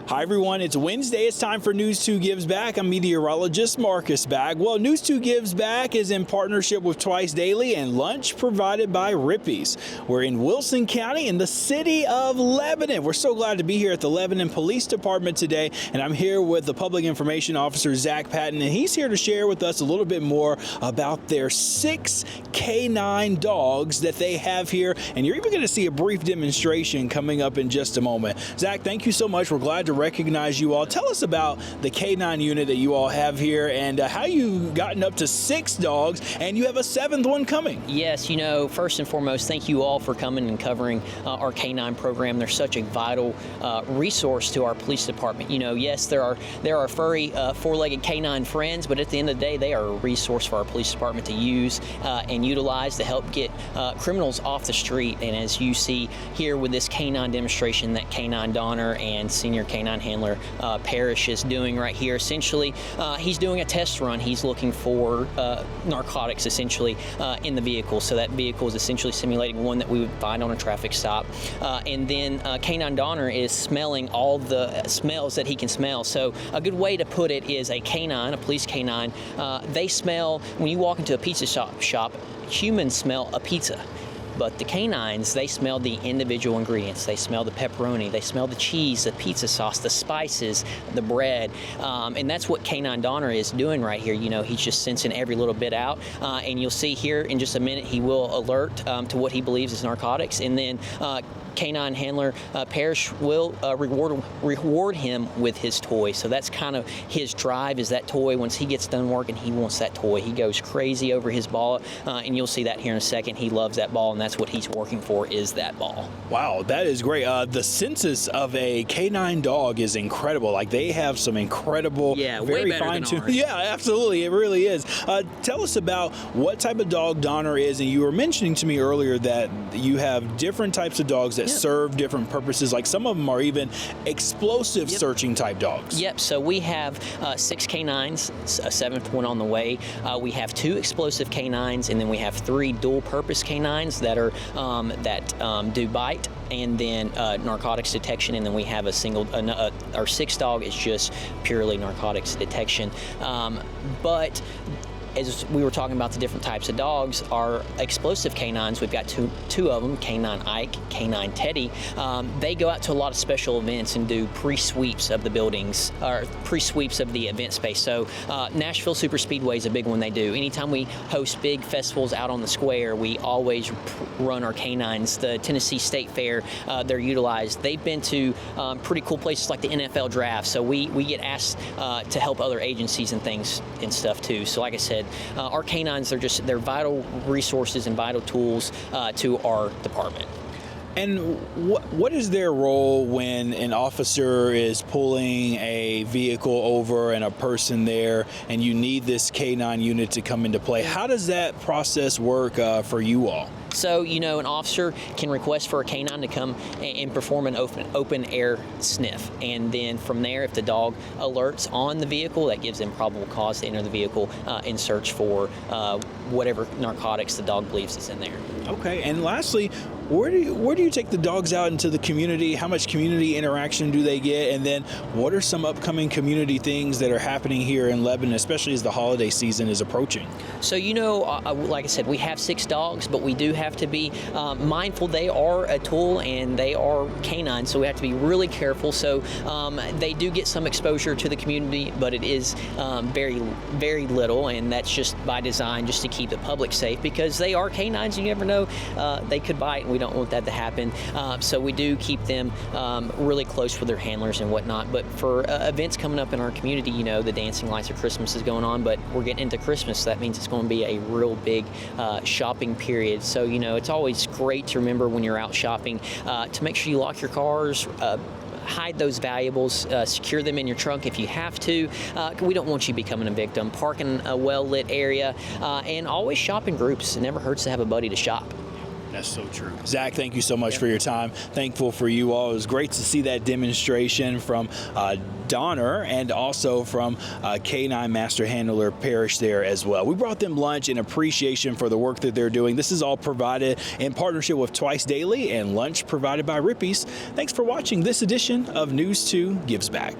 Hi everyone, it's Wednesday. It's time for News 2 Gives Back. I'm meteorologist Marcus Bagg. Well, News 2 Gives Back is in partnership with Twice Daily and lunch provided by Rippy's. We're in Wilson County in the city of Lebanon. We're so glad to be here at the Lebanon Police Department today, and I'm here with the Public Information Officer, Zach Patton, and he's here to share with us a little bit more about their 6 K9 dogs that they have here, and you're even going to see a brief demonstration coming up in just a moment. Zach, thank you so much. We're glad to recognize you all. Tell us about the K9 unit that you all have here and how you've gotten up to 6 dogs, and you have a 7th one coming. Yes, first and foremost, thank you all for coming and covering our K9 program. They're such a vital resource to our police department. Yes, there are furry, 4-legged K9 friends, but at the end of the day, they are a resource for our police department to use and utilize to help get criminals off the street. And as you see here with this K9 demonstration that K9 Donner and senior K9 handler Parrish is doing right here, essentially, he's doing a test run. He's looking for narcotics, essentially, in the vehicle. So that vehicle is essentially simulating one that we would find on a traffic stop. And then K9 Donner is smelling all the smells that he can smell. So a good way to put it is a K9, a police K9, they smell, when you walk into a pizza shop, humans smell a pizza. But the K9s, they smell the individual ingredients. They smell the pepperoni, they smell the cheese, the pizza sauce, the spices, the bread. And that's what K9 Donner is doing right here. He's just sensing every little bit out. And you'll see here in just a minute, he will alert to what he believes is narcotics. And then K9 handler Parrish will reward him with his toy. So that's kind of his drive, is that toy. Once he gets done working, he wants that toy. He goes crazy over his ball, and you'll see that here in a second. He loves that ball, and that's what he's working for, is that ball. Wow, that is great. The census of a K9 dog is incredible. Like, they have some incredible, very fine-tuned. Yeah, absolutely, it really is. Tell us about what type of dog Donner is, and you were mentioning to me earlier that you have different types of dogs that serve different purposes. Like, some of them are even explosive searching type dogs. Yep, so we have 6 K9s, a 7th one on the way. We have 2 explosive K9s, and then we have 3 dual-purpose K9s that are do bite and then narcotics detection, and then we have a single, our 6th dog is just purely narcotics detection. But as we were talking about the different types of dogs, our explosive K9s, we've got two of them, K9 Ike, K9 Teddy. They go out to a lot of special events and do pre-sweeps of the buildings, or pre-sweeps of the event space. So Nashville Super Speedway is a big one they do. Anytime we host big festivals out on the square, we always run our K9s. The Tennessee State Fair, they're utilized. They've been to pretty cool places like the NFL draft, so we get asked to help other agencies and things and stuff too. So like I said, our K9s, they're vital resources and vital tools to our department. And what is their role when an officer is pulling a vehicle over and a person there, and you need this K9 unit to come into play? How does that process work for you all? So, an officer can request for a K9 to come and perform an open air sniff. And then from there, if the dog alerts on the vehicle, that gives them probable cause to enter the vehicle and search for whatever narcotics the dog believes is in there. Okay, and lastly, where do you take the dogs out into the community? How much community interaction do they get? And then what are some upcoming community things that are happening here in Lebanon, especially as the holiday season is approaching? So, like I said, we have 6 dogs, but we do have to be mindful. They are a tool and they are canines, so we have to be really careful. So they do get some exposure to the community, but it is very, very little, and that's just by design, just to keep the public safe, because they are canines. You never know, they could bite, and we don't want that to happen. So we do keep them really close with their handlers and whatnot. But for events coming up in our community, the Dancing Lights of Christmas is going on, but we're getting into Christmas, so that means it's going to be a real big shopping period. So, it's always great to remember when you're out shopping to make sure you lock your cars, hide those valuables, secure them in your trunk if you have to. We don't want you becoming a victim. Park in a well-lit area, and always shop in groups. It never hurts to have a buddy to shop. That's so true. Zach, thank you so much for your time. Thankful for you all. It was great to see that demonstration from Donner and also from K9 Master Handler Parish there as well. We brought them lunch in appreciation for the work that they're doing. This is all provided in partnership with Twice Daily and lunch provided by Rippy's. Thanks for watching this edition of News 2 Gives Back.